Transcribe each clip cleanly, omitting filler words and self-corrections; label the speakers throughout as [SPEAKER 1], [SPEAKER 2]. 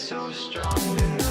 [SPEAKER 1] so strong tonight.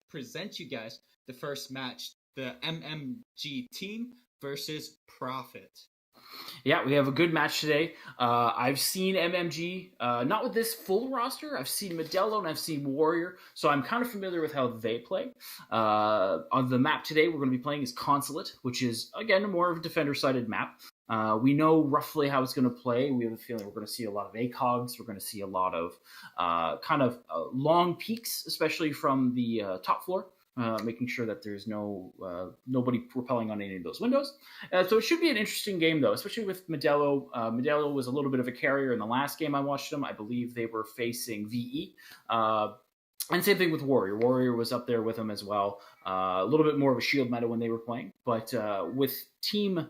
[SPEAKER 2] Present you guys the first match, the MMG team versus Profit.
[SPEAKER 3] Yeah, we have a good match today. I've seen MMG, not with this full roster. I've seen Modelo and I've seen Warrior, so I'm kind of familiar with how they play. On the map today, we're going to be playing is Consulate, which is, again, more of a defender-sided map. We know roughly how it's going to play. We have a feeling we're going to see a lot of ACOGs. We're going to see a lot of long peaks, especially from the top floor. Making sure that there's nobody repelling on any of those windows. So it should be an interesting game, though, especially with Modelo. Modelo was a little bit of a carrier in the last game I watched them. I believe they were facing VE. And same thing with Warrior. Warrior was up there with them as well. A little bit more of a shield meta when they were playing. But with team...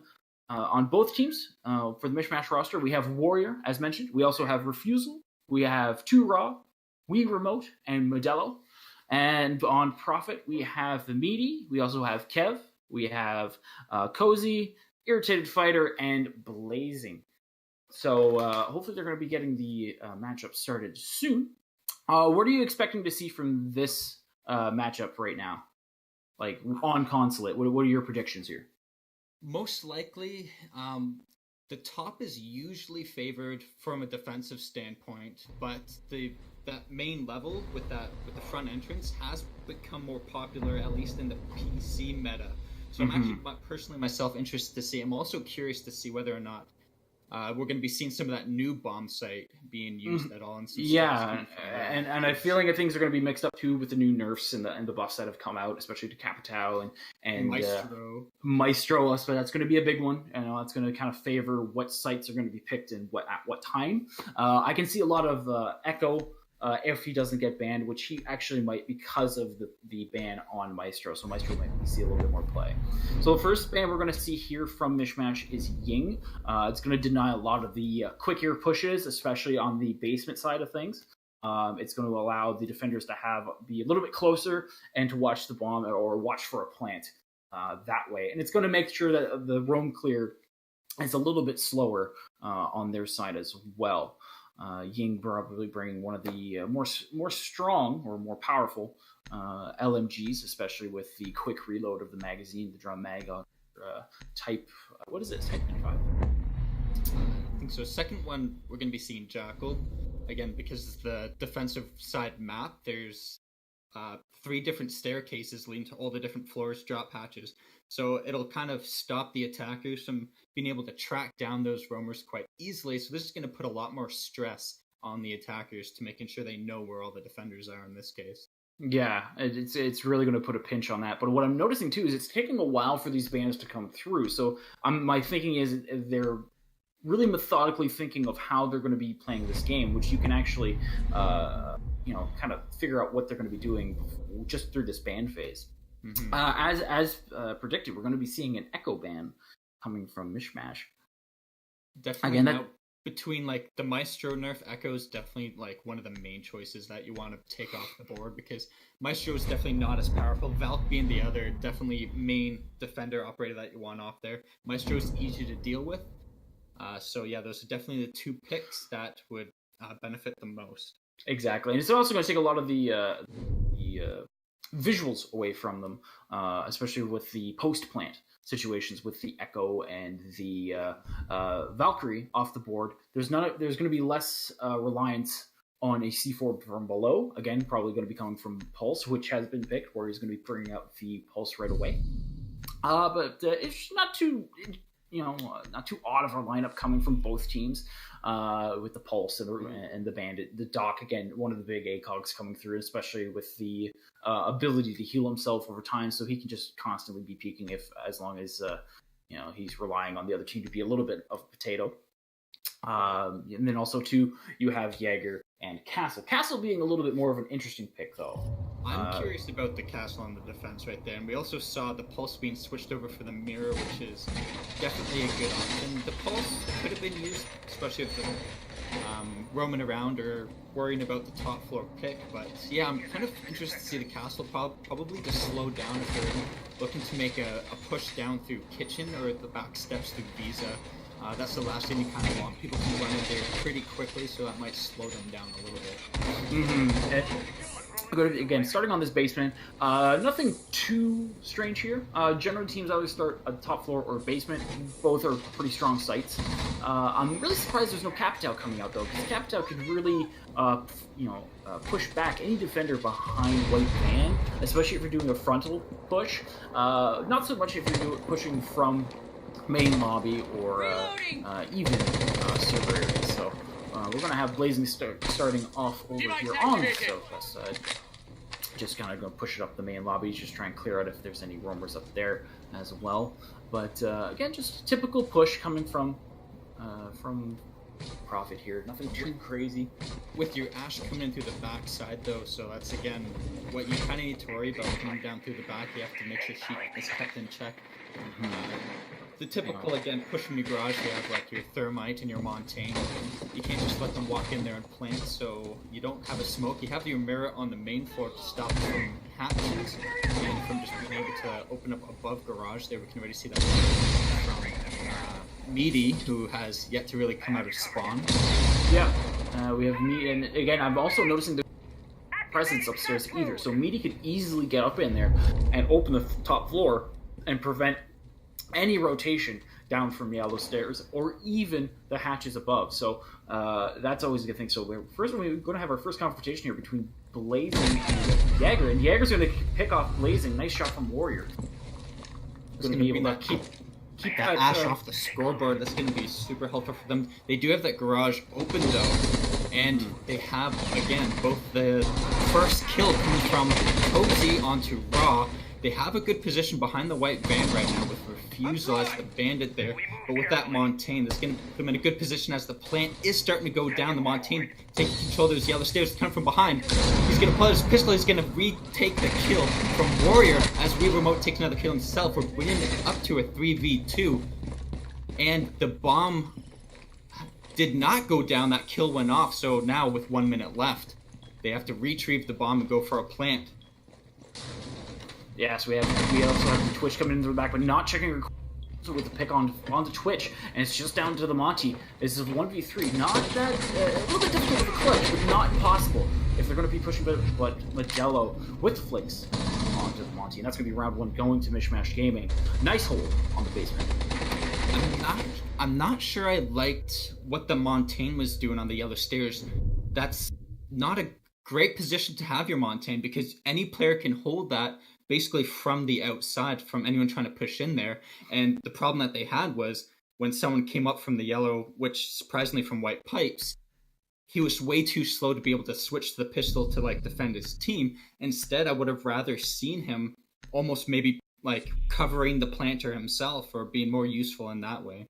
[SPEAKER 3] on both teams, for the MishMash roster, we have Warrior, as mentioned. We also have Refusal. We have 2 Raw, We Remote, and Modelo. And on Profit, we have the Meaty. We also have Kev. We have Cozy, Irritated Fighter, and Blazing. So hopefully they're going to be getting the matchup started soon. What are you expecting to see from this matchup right now? Like, on Consulate, what are your predictions here?
[SPEAKER 2] Most likely, the top is usually favored from a defensive standpoint, but that main level with the front entrance has become more popular, at least in the PC meta. So I'm actually personally myself interested to see. I'm also curious to see whether or not we're going to be seeing some of that new bomb site being used at all.
[SPEAKER 3] And I feel like things are going to be mixed up too with the new nerfs and the buffs that have come out, especially to Capitao and Maestro. So that's going to be a big one. And that's going to kind of favor what sites are going to be picked and at what time. I can see a lot of Echo. If he doesn't get banned, which he actually might because of the ban on Maestro. So Maestro might see a little bit more play. So the first ban we're going to see here from MishMash is Ying. It's going to deny a lot of the quick air pushes, especially on the basement side of things. It's going to allow the defenders to be a little bit closer and to watch the bomb or watch for a plant that way. And it's going to make sure that the roam clear is a little bit slower on their side as well. Ying probably bringing one of the more strong or more powerful LMGs, especially with the quick reload of the magazine, the drum mag on type. What is it? Type 95.
[SPEAKER 2] I think so. Second one, we're going to be seeing Jackal again because it's the defensive side map. There's 3 different staircases leading to all the different floors, drop hatches. So it'll kind of stop the attackers from being able to track down those roamers quite easily. So this is going to put a lot more stress on the attackers to making sure they know where all the defenders are in this case.
[SPEAKER 3] Yeah, it's really going to put a pinch on that. But what I'm noticing too is it's taking a while for these bans to come through. So my thinking is they're really methodically thinking of how they're going to be playing this game, which you can actually kind of figure out what they're going to be doing just through this ban phase. As predicted, we're going to be seeing an Echo ban coming from MishMash.
[SPEAKER 2] Definitely. Again, between like the Maestro nerf, Echo is definitely like one of the main choices that you want to take off the board because Maestro is definitely not as powerful. Valk being the other definitely main defender operator that you want off there. Maestro is easy to deal with. So yeah, those are definitely the 2 picks that would benefit the most.
[SPEAKER 3] Exactly, and it's also going to take a lot of the visuals away from them, especially with the post-plant situations with the Echo and the Valkyrie off the board. There's going to be less reliance on a C4 from below. Again, probably going to be coming from Pulse, which has been picked, where he's going to be bringing out the Pulse right away. But it's not too... not too odd of a lineup coming from both teams with the Pulse and the Bandit. The Doc, again, one of the big ACOGs coming through, especially with the ability to heal himself over time, so he can just constantly be peaking as long as he's relying on the other team to be a little bit of a potato. And then also, too, you have Jaeger and castle. Castle being a little bit more of an interesting pick, though.
[SPEAKER 2] I'm curious about the castle on the defense right there, and we also saw the pulse being switched over for the mirror, which is definitely a good option. The pulse could have been used, especially if they're roaming around or worrying about the top floor pick, but yeah, I'm kind of interested to see the castle probably just slow down if they're looking to make a push down through kitchen or the back steps through Visa. That's the last thing you kind of want. People can run in there pretty quickly, so that might slow them down a little bit.
[SPEAKER 3] Again, starting on this basement, nothing too strange here. Generally, teams always start at the top floor or basement. Both are pretty strong sites. I'm really surprised there's no Capital coming out, though, because Capital could really, push back any defender behind White Van, especially if you're doing a frontal push. Not so much if you're pushing from main lobby or even server areas. So we're going to have Blazing starting off over here on the southwest side. Just kind of going to push it up the main lobby, just try and clear out if there's any roamers up there as well. But again, just a typical push coming from Profit here. Nothing too crazy.
[SPEAKER 2] With your Ash coming in through the back side, though, so that's, again, what you kind of need to worry about coming down through the back. You have to make sure she is kept in check. The typical, again, push from your garage, you have like your Thermite and your Montaigne. You can't just let them walk in there and plant, so you don't have a smoke. You have your mirror on the main floor to stop from hatches and from just being able to open up above garage. There we can already see that from Meaty, who has yet to really come out of spawn.
[SPEAKER 3] Yeah, we have Meaty, and again, I'm also noticing the presence upstairs either, so Meaty could easily get up in there and open the top floor and prevent any rotation down from Yellow Stairs or even the hatches above. So that's always a good thing. So we're going to have our first confrontation here between Blazing and Jaeger, and Jaeger's going to pick off Blazing. Nice shot from Warrior.
[SPEAKER 2] Going to be able to keep that Ash off the scoreboard. That's going to be super helpful for them. They do have that garage open though, and they have, again, both the first kill coming from Cozy onto Raw. They have a good position behind the White Van right now with Refusal as the bandit there, but with that Montaigne, that's going to put them in a good position as the plant is starting to go down. The Montaigne taking control of those Yellow Stairs, coming from behind. He's going to pull out his pistol, he's going to retake the kill from Warrior as we remote takes another kill himself. We're bringing it up to a 3v2, and the bomb did not go down. That kill went off, so now with 1 minute left, they have to retrieve the bomb and go for a plant.
[SPEAKER 3] Yes, we also have the Twitch coming into the back, but not checking her with the pick on the Twitch, and it's just down to the Monty. This is 1v3, not that a little bit difficult with the clutch, but not impossible if they're going to be pushing. But Modelo with the flicks onto the Monty, and that's going to be round one going to MishMash Gaming. Nice hold on the basement.
[SPEAKER 2] I'm not sure I liked what the Montaigne was doing on the Yellow Stairs. That's not a great position to have your Montaigne, because any player can hold that basically from the outside, from anyone trying to push in there. And the problem that they had was when someone came up from the yellow, which surprisingly from white pipes, he was way too slow to be able to switch the pistol to like defend his team. Instead, I would have rather seen him almost maybe like covering the planter himself or being more useful in that way.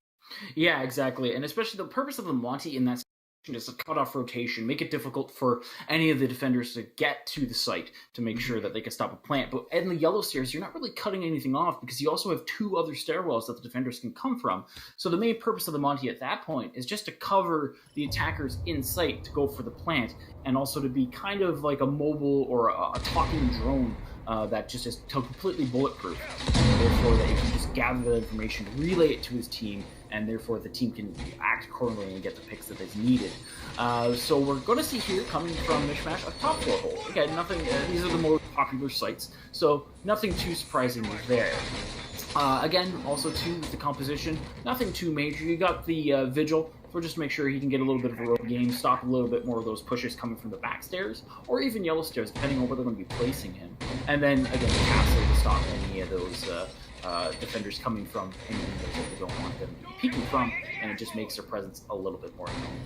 [SPEAKER 3] Yeah, exactly. And especially the purpose of the Monty in that is to cut off rotation, make it difficult for any of the defenders to get to the site to make sure that they can stop a plant. But in the Yellow Stairs, you're not really cutting anything off because you also have two other stairwells that the defenders can come from. So the main purpose of the Monty at that point is just to cover the attackers in sight to go for the plant, and also to be kind of like a mobile or a talking drone that just is completely bulletproof. And therefore, that he can just gather the information, relay it to his team, and therefore the team can act accordingly and get the picks that is needed. So we're going to see here, coming from MishMash, a top floor hold. Again, nothing. These are the more popular sites, so nothing too surprising there. Again, also too, with the composition, nothing too major. You got the Vigil, so just make sure he can get a little bit of a road game, stop a little bit more of those pushes coming from the back stairs, or even Yellow Stairs, depending on where they're going to be placing him. And then, again, the castle to stop any of those defenders coming from any windows that they don't want them peeking from, and it just makes their presence a little bit more known.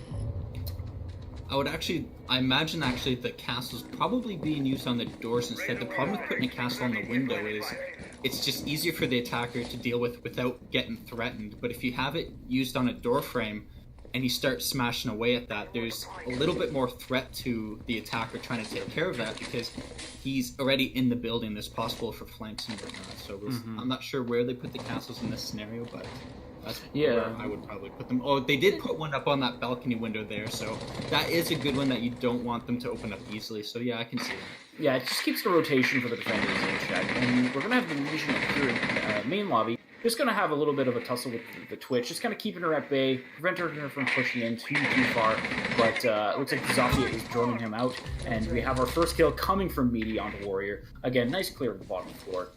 [SPEAKER 2] I imagine the castle's probably being used on the doors instead. The problem with putting a castle on the window is it's just easier for the attacker to deal with without getting threatened. But if you have it used on a door frame, and you start smashing away at that, there's a little bit more threat to the attacker trying to take care of that because he's already in the building. There's possible for flanks and whatnot. So I'm not sure where they put the castles in this scenario, but that's where I would probably put them. Oh, they did put one up on that balcony window there, so that is a good one that you don't want them to open up easily. So yeah, I can see that.
[SPEAKER 3] Yeah, it just keeps the rotation for the defenders in check. And we're going to have the Legion here in main lobby. Just going to have a little bit of a tussle with the Twitch, just kind of keeping her at bay, prevent her from pushing in too far. But it looks like Zofia is droning him out, and we have our first kill coming from Meaty onto Warrior. Again, nice clear of the bottom floor.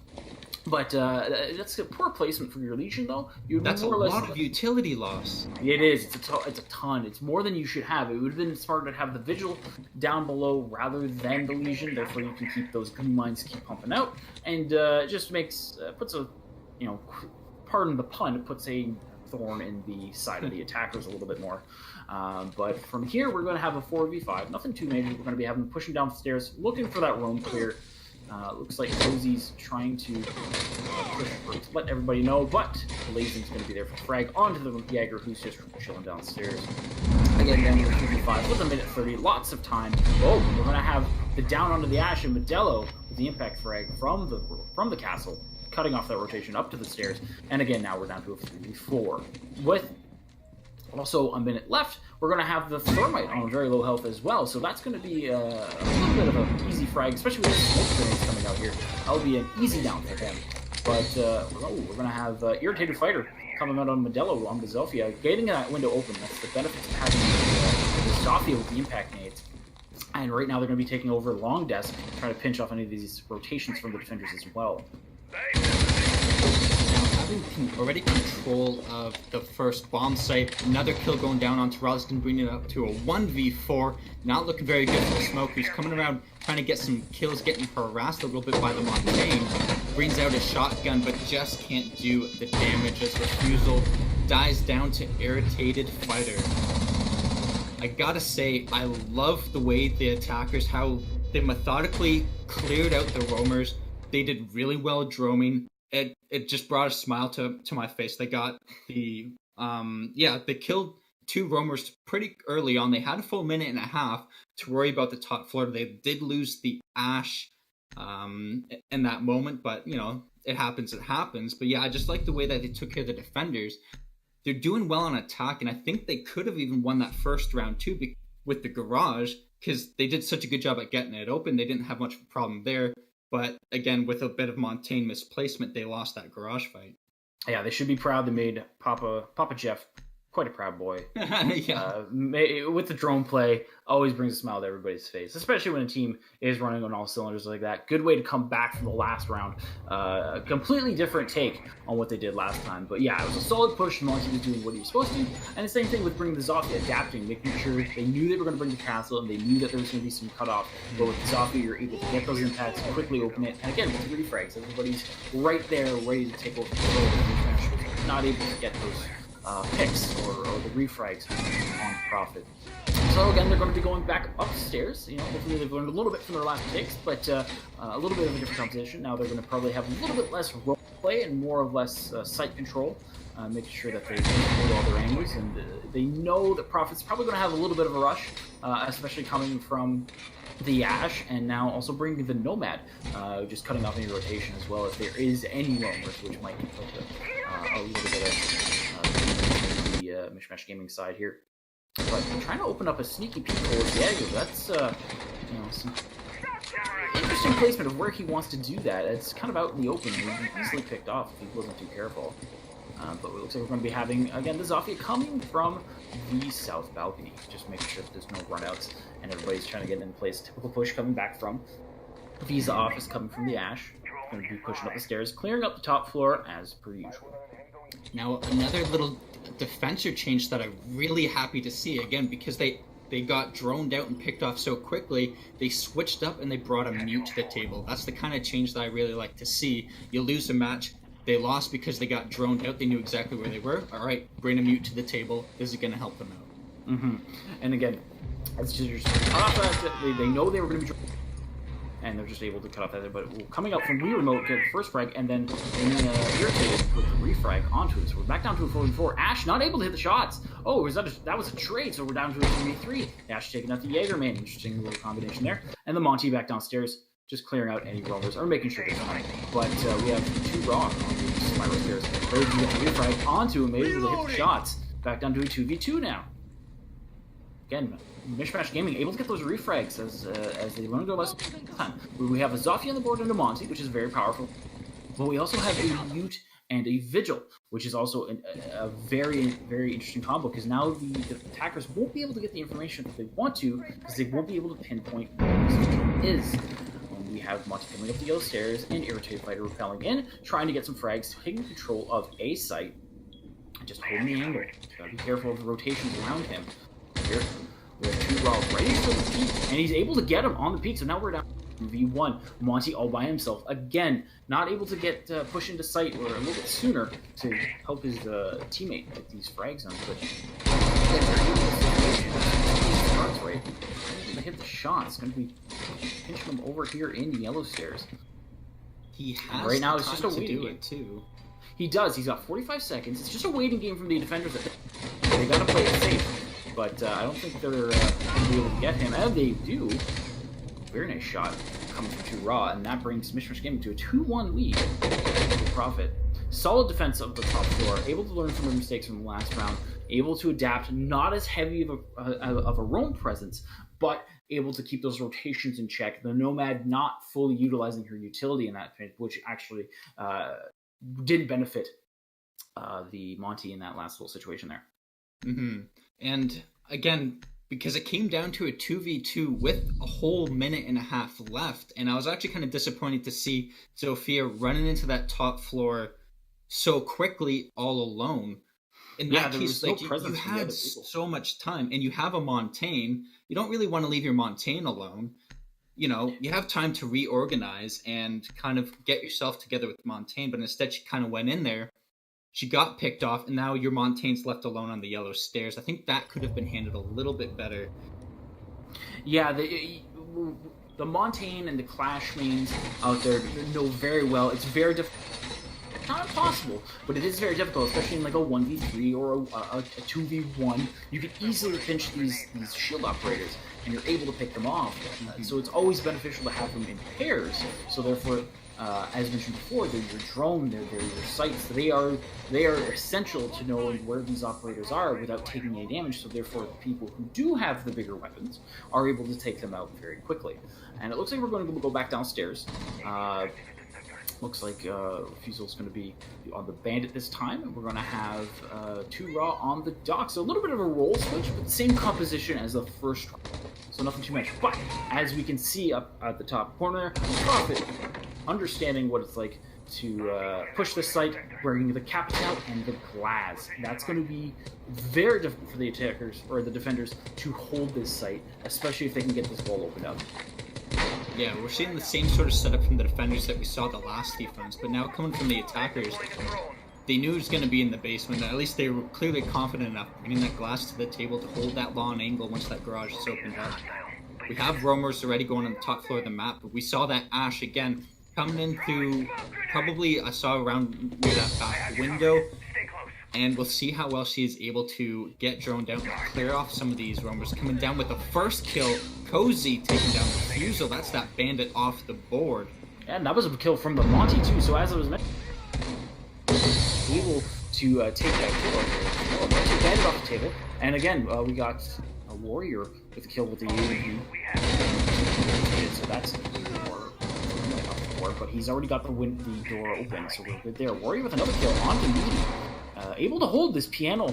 [SPEAKER 3] But that's a poor placement for your Legion, though.
[SPEAKER 2] That's a lot of utility loss.
[SPEAKER 3] It is. It's a ton. It's more than you should have. It would have been smarter to have the Vigil down below rather than the Legion. Therefore, you can keep those green mines keep pumping out, and just puts a, pardon the pun, it puts a thorn in the side of the attackers a little bit more. But from here, we're going to have a 4v5. Nothing too major. We're going to be having pushing down the stairs, looking for that roam clear. Looks like Cozy's trying to let everybody know, but Lazen's going to be there for frag onto the Jaeger, who's just chilling downstairs. Again, then we're 2v5 with a minute 30, lots of time. Oh, we're going to have the down onto the Ash and Modelo with the impact frag from the castle, cutting off that rotation up to the stairs. And again, now we're down to a 3v4. With also a minute left, we're going to have the Thermite on very low health as well, so that's going to be a little bit of an easy frag, especially with the smoke grenades coming out here. That'll be an easy down for him. But we're going to have Irritated Fighter coming out on Modelo on the Zofia, getting that window open. That's the benefits of having the Zofia with the impact nades. And right now they're going to be taking over Long Desk, trying to pinch off any of these rotations from the defenders as well.
[SPEAKER 2] Already control of the first bomb site. Another kill going down on Rosden, bringing it up to a 1v4. Not looking very good for the Smoke, who's coming around trying to get some kills, getting harassed a little bit by the Montaigne. Brings out a shotgun, but just can't do the damage as Refusal dies down to Irritated Fighter. I gotta say, I love the way the attackers, how they methodically cleared out the roamers. They did really well droning. It just brought a smile to my face. They got the they killed 2 roamers pretty early on. They had a full minute and a half to worry about the top floor. They did lose the Ash in that moment, but it happens. But yeah, I just like the way that they took care of the defenders. They're doing well on attack, and I think they could have even won that first round too with the garage, because they did such a good job at getting it open. They didn't have much of a problem there. But again, with a bit of Montaigne misplacement, they lost that garage fight.
[SPEAKER 3] Yeah, they should be proud. They made Papa Jeff quite a proud boy.
[SPEAKER 2] Yeah.
[SPEAKER 3] With the drone play, always brings a smile to everybody's face, especially when a team is running on all cylinders like that. Good way to come back from the last round. A completely different take on what they did last time. But yeah, it was a solid push. Monty was doing what he was supposed to. And the same thing with bringing the Zofia, adapting, making sure they knew they were going to bring the castle, and they knew that there was going to be some cutoff. But with the Zofia, you're able to get those impacts, quickly open it. And again, with the refrags, everybody's right there, ready to take over the world. Not able to get those picks or the refrags on profit. So again, they're going to be going back upstairs. Hopefully they've learned a little bit from their last picks, but a little bit of a different composition. Now they're going to probably have a little bit less role play and more or less sight control, making sure that they hold all their angles, and they know that Profit's probably going to have a little bit of a rush, especially coming from the Ash, and now also bringing the Nomad, just cutting off any rotation as well, if there is any roamers, which might put a little bit of the MishMash Gaming side here. But trying to open up a sneaky peek towards Diego, that's some interesting placement of where he wants to do that. It's kind of out in the open, and he'd be easily picked off if he wasn't too careful. But it looks like we're going to be having, again, the Zofia coming from the south balcony, just making sure that there's no runouts, and everybody's trying to get in place. Typical push coming back from Visa office, coming from the Ash. Going to be pushing up the stairs, clearing up the top floor as per usual.
[SPEAKER 2] Now, another little defensive change that I'm really happy to see, again, because they got droned out and picked off so quickly, they switched up and they brought a mute to the table. That's the kind of change that I really like to see. You lose a match, they lost because they got droned out, they knew exactly where they were. All right, bring a mute to the table. This is going to help them out.
[SPEAKER 3] And again, it's just off, they know they were going to be droned. and they're just able to cut off that. But coming up from Wii Remote, get the first frag, and then irritated with the refrag onto it. So we're back down to a 4v4. Ash not able to hit the shots. Oh, that was a trade, so we're down to a 3v3. Ash taking out the Jaegerman. Interesting little combination there. And the Monty back downstairs, just clearing out any roamers, or making sure they're fine. But we have 2 Raw on the spiral stairs. Ready to get the refrag onto him, able to hit the shots. Back down to a 2v2 now. Again, MishMash Gaming able to get those refrags as they learn to go less time. We have a Zofia on the board and a Monty, which is very powerful. But we also have a Ute and a Vigil, which is also a very, very interesting combo, because now the attackers won't be able to get the information if they want to, because they won't be able to pinpoint where this Vigil is. We have Monty coming up the yellow stairs, and Irritated Fighter repelling in, trying to get some frags, taking control of a site, and just holding the angle. Gotta be careful of the rotations around him. Here, we have 2 Raw right for the peak, and he's able to get him on the peak, so now we're down V1. Monty all by himself. Again, not able to get pushed into sight or a little bit sooner to help his teammate get these frags on, but right. To hit the shot. It's going to be pinching him over here in the yellow stairs.
[SPEAKER 2] He has
[SPEAKER 3] right now. It's just a waiting
[SPEAKER 2] do
[SPEAKER 3] game
[SPEAKER 2] it too.
[SPEAKER 3] He does. He's got 45 seconds. It's just a waiting game from the defenders. They got to play it safe, but I don't think they're going to be able to get him. And they do. Very nice shot coming from 2 Raw, and that brings MishMash Gaming to a 2-1 lead. Profit. Solid defense of the top floor. Able to learn from their mistakes from the last round. Able to adapt. Not as heavy of a roam presence, but able to keep those rotations in check. The Nomad not fully utilizing her utility in that point, which actually did benefit the Monty in that last little situation there.
[SPEAKER 2] Mm-hmm. And again, because it came down to a 2v2 with a whole minute and a half left, and I was actually kind of disappointed to see Zofia running into that top floor so quickly all alone. In that case, like, you had so much time, and you have a Montaigne. You don't really want to leave your Montaigne alone. You know, you have time to reorganize and kind of get yourself together with Montaigne, but instead she kind of went in there. She got picked off, and now your Montaigne's left alone on the yellow stairs. I think that could have been handled a little bit better.
[SPEAKER 3] Yeah, the Montaigne and the Clash mains out there know very well. It's very difficult. Not impossible, but it is very difficult, especially in like a 1v3 or a 2v1. You can easily pinch these shield operators, and you're able to pick them off. So it's always beneficial to have them in pairs. So therefore, as mentioned before, they're your drone, they're your sights. They are essential to knowing where these operators are without taking any damage. So therefore, the people who do have the bigger weapons are able to take them out very quickly. And it looks like we're going to go back downstairs. Looks like Fusel's going to be on the Bandit this time, and we're going to have 2 Raw on the dock. So a little bit of a role switch, but same composition as the first one. So nothing too much. But as we can see up at the top corner, Profit, understanding what it's like to push the site, wearing the Capital and the Glass. That's going to be very difficult for the attackers, or the defenders, to hold this site, especially if they can get this wall opened up.
[SPEAKER 2] Yeah, we're seeing the same sort of setup from the defenders that we saw the last defense, but now coming from the attackers, they knew it was going to be in the basement. At least they were clearly confident enough bringing that glass to the table to hold that long angle once that garage is opened up. We have roamers already going on the top floor of the map, but we saw that Ash again coming in through, probably I saw around near that back window, and we'll see how well she is able to get drone down and clear off some of these roamers. Coming down with the first kill, Cozy taking down the Fusel. That's that Bandit off the board.
[SPEAKER 3] And that was a kill from the Monty too, so as I was mentioning, able to take that kill. Monty Bandit off the table. And again, we got a Warrior with a kill with the UAV. So that's more, but he's already got the door open, so we're good there. Warrior with another kill on the Moody. Able to hold this piano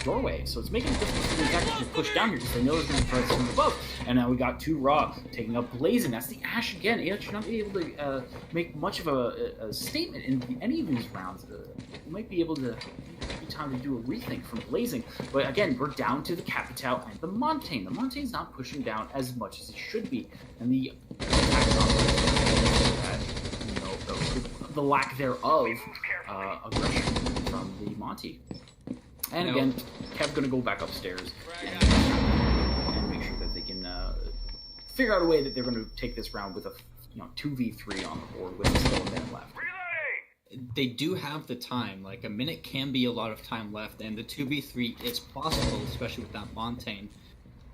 [SPEAKER 3] doorway, so it's making it difficult for the attackers to push down here because they know there's going to be threats from above. And now we got 2 Raw taking up Blazing. That's the Ash again. Ash not be able to make much of a statement in any of these rounds. We might be able to be time to do a rethink from Blazing, but again, we're down to the Capital and the Montaigne. The Montaigne's not pushing down as much as it should be, and the the lack thereof aggression from the Monty. And again, Kev's going to go back upstairs and make sure that they can figure out a way that they're going to take this round with a 2v3 on the board with still a minute left.
[SPEAKER 2] They do have the time. Like, a minute can be a lot of time left, and the 2v3 is possible, especially with that Montaigne.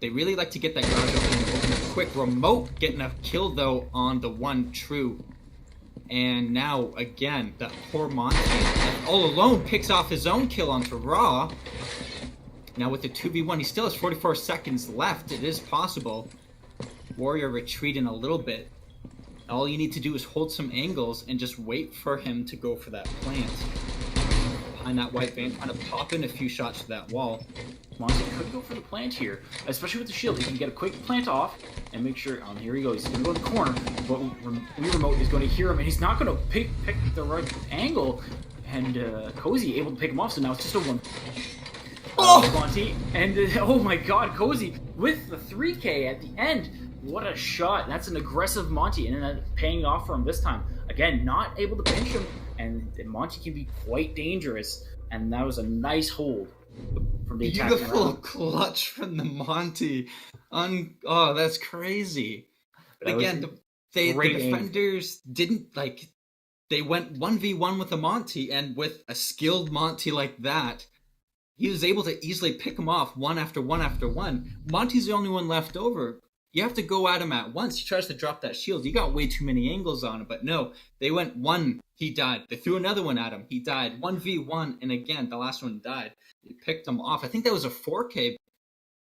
[SPEAKER 2] They really like to get that garage open a quick remote, getting a kill, though, on the one true. And now, again, that poor Montaigne, all alone, picks off his own kill onto Raw. Now with the 2v1, he still has 44 seconds left. It is possible. Warrior retreating a little bit. All you need to do is hold some angles and just wait for him to go for that plant. Behind that white van, trying to pop in a few shots to that wall.
[SPEAKER 3] Monty could go for the plant here, especially with the shield. He can get a quick plant off and make sure. Here he goes. He's going to go in the corner, but Wii Remote is going to hear him, and he's not going to pick the right angle. And Cozy able to pick him off, so now it's just a one. Monty, and oh my God, Cozy with the 3K at the end. What a shot! That's an aggressive Monty, and then paying off for him this time. Again, not able to pinch him, and Monty can be quite dangerous. And that was a nice hold from the attack.
[SPEAKER 2] Beautiful clutch from the Monty. Oh, that's crazy. But again, the defenders didn't like. They went 1v1 with a Monty, and with a skilled Monty like that, he was able to easily pick him off one after one after one. Monty's the only one left over. You have to go at him at once. He tries to drop that shield. You got way too many angles on him, but no. They went one, he died. They threw another one at him, he died. 1v1, and again, the last one died. They picked him off. I think that was a 4K.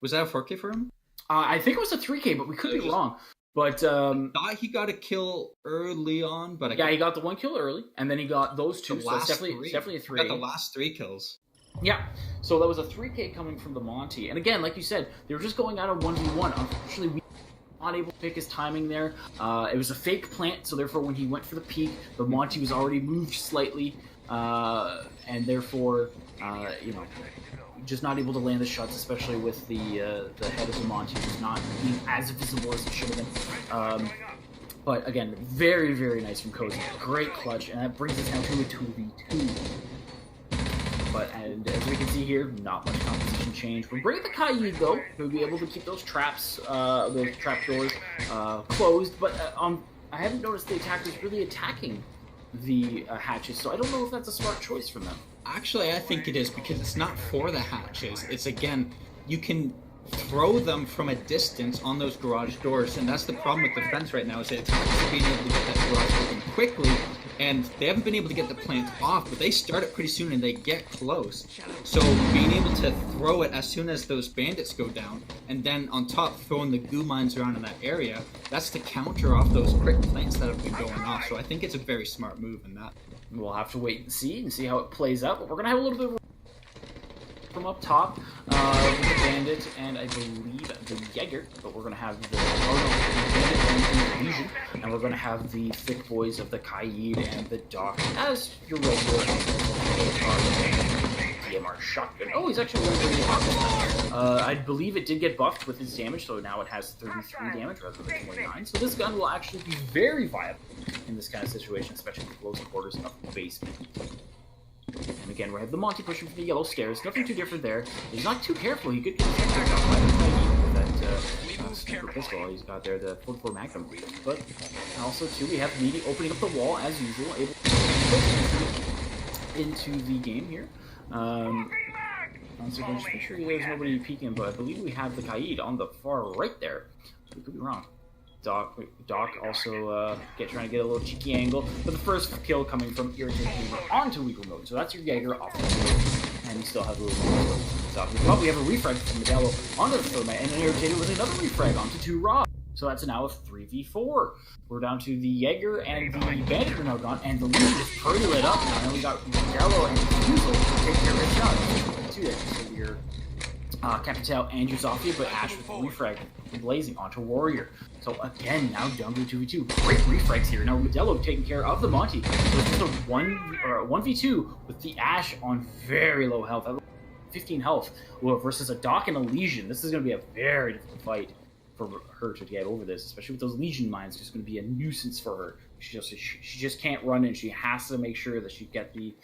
[SPEAKER 2] Was that a 4K for him?
[SPEAKER 3] I think it was a 3K, but we could be wrong. But
[SPEAKER 2] I thought he got a kill early on, but
[SPEAKER 3] he got the one kill early, and then he got those two. So it's definitely a 3.
[SPEAKER 2] He got the last 3 kills.
[SPEAKER 3] Yeah, so that was a 3K coming from the Monty. And again, like you said, they were just going out on 1v1. Unfortunately, we were not able to pick his timing there. It was a fake plant, so therefore when he went for the peek, the Monty was already moved slightly, and therefore, just not able to land the shots, especially with the head of the Monty just not being as visible as it should have been. But again, very, very nice from Cozy. Great clutch, and that brings us down to a 2v2. And as we can see here, not much composition change. We're bringing the Kaid, though. We'll be able to keep those traps, those trap doors closed. But I haven't noticed the attackers really attacking the hatches, so I don't know if that's a smart choice from them.
[SPEAKER 2] Actually, I think it is, because it's not for the hatches. It's, again, you can throw them from a distance on those garage doors, and that's the problem with defense right now, is that attackers are being able to get that garage open quickly, and they haven't been able to get the plant off, but they start it pretty soon and they get close. So being able to throw it as soon as those bandits go down, and then on top throwing the goo mines around in that area, that's to counter off those quick plants that have been going off. So I think it's a very smart move in that.
[SPEAKER 3] We'll have to wait and see how it plays out, but we're going to have a little bit of from up top with the bandit and I believe the Jaeger, but we're going to have the bandit and the Legion, and we're going to have the thick boys of the Kaid and the Doc as your regular DMR shotgun. Oh, he's actually really hot. I believe it did get buffed with his damage, so now it has 33 damage rather than 29. So this gun will actually be very viable in this kind of situation, especially with close quarters up the basement. And again, we have the Monty pushing for the yellow stairs. Nothing too different there. He's not too careful. He could get affected by that super pistol he's got there, the 44 Magnum. But also, too, we have Meaty opening up the wall as usual, able to into the game here. So just make sure there's nobody peeking, but I believe we have the Kaid on the far right there. We could be wrong. Doc also trying to get a little cheeky angle, but the first kill coming from Irritated onto Weaker Mode. So that's your Jaeger off the field, and you still have a little stuff. We probably have a refrag from Modelo onto the third man, and then Irritated with another refrag onto 2 Raw. So that's now a 3v4. We're down to the Jaeger and the Bandit are now gone, and the Legion is pretty lit up now. And we got Modelo and Fusel taking care of his shot. Two there, so we're Captain Tao and Yuzafia, but Ash with the refrag blazing onto Warrior. So again, now down to 2v2. Great refrags here. Now Modelo taking care of the Monty. So it's just a 1v2 with the Ash on very low health. 15 health versus a Doc and a Legion. This is going to be a very difficult fight for her to get over this, especially with those Legion mines. Just going to be a nuisance for her She just can't run, and she has to make sure that she get the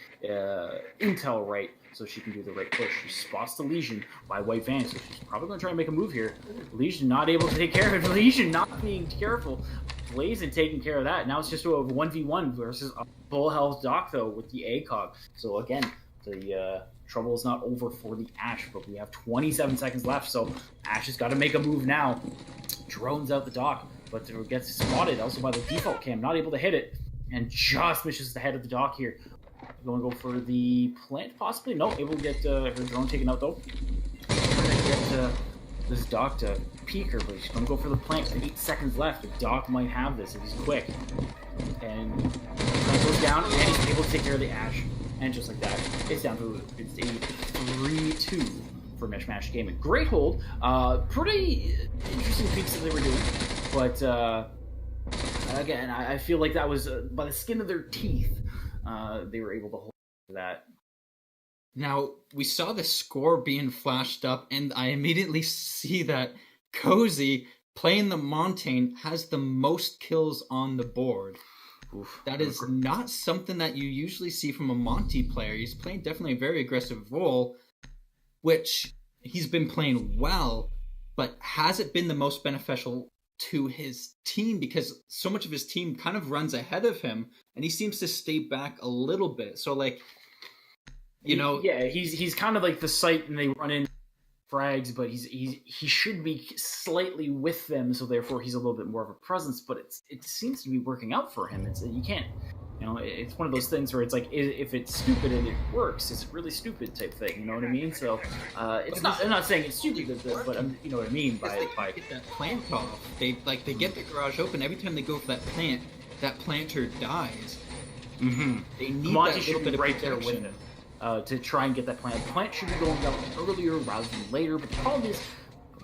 [SPEAKER 3] intel right so she can do the right push. She spots the Legion by White Van, so she's probably going to try and make a move here. Legion not able to take care of it. Legion not being careful. Blazin taking care of that. Now it's just a 1v1 versus a full health Doc, though, with the ACOG. So again, the trouble is not over for the Ashe, but we have 27 seconds left, so Ashe has got to make a move now. Drones out the Doc, but it gets spotted also by the default cam, not able to hit it, and just misses the head of the Doc here. Going to go for the plant, possibly? No, able to get her drone taken out, though. Get this Doc to peek her, but she's going to go for the plant. 8 seconds left. The Doc might have this if he's quick. And plant goes down, and he's able to take care of the Ashe. And just like that, it's down to a 3-2 for MishMash Gaming. Great hold. Pretty interesting peaks that they were doing. But again, I feel like that was by the skin of their teeth. They were able to hold that.
[SPEAKER 2] Now, we saw the score being flashed up, and I immediately see that Cozy, playing the Montaigne, has the most kills on the board.
[SPEAKER 3] Oof.
[SPEAKER 2] That is not something that you usually see from a Monty player. He's playing definitely a very aggressive role, which he's been playing well, but has it been the most beneficial to his team? Because so much of his team kind of runs ahead of him, and he seems to stay back a little bit. So, like, you know...
[SPEAKER 3] Yeah, he's kind of like the site, and they run in frags, but he should be slightly with them, so therefore he's a little bit more of a presence. But it seems to be working out for him. You can't, it's one of those things where it's like, if it's stupid and it works, it's really stupid type thing. You know what I mean? So it's not. I'm not saying it's stupid, but you know what I mean by
[SPEAKER 2] get that plant off. They get the garage open every time they go for that plant. That planter dies.
[SPEAKER 3] Mm-hmm.
[SPEAKER 2] They need
[SPEAKER 3] Monty
[SPEAKER 2] that
[SPEAKER 3] should
[SPEAKER 2] little
[SPEAKER 3] be
[SPEAKER 2] bit
[SPEAKER 3] right
[SPEAKER 2] of
[SPEAKER 3] there
[SPEAKER 2] protection.
[SPEAKER 3] with him. To try and get that plant. The plant should be going down earlier rather than later, but the problem is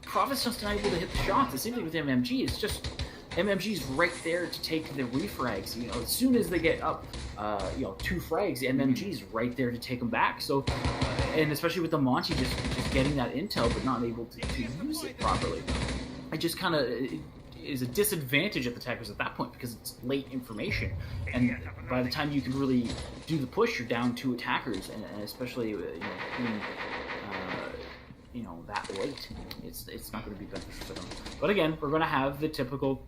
[SPEAKER 3] Prophet's just not able to hit the shots. The same thing with MMG. It's just MMG's right there to take the refrags. As soon as they get up, 2 frags, MMG's right there to take them back. So, and especially with the Monty just getting that intel but not able to use it properly. It just kind of is a disadvantage at the attackers at that point because it's late information, and by the time you can really do the push, you're down 2 attackers, and especially being that late, it's not going to be beneficial for them. But again, we're going to have the typical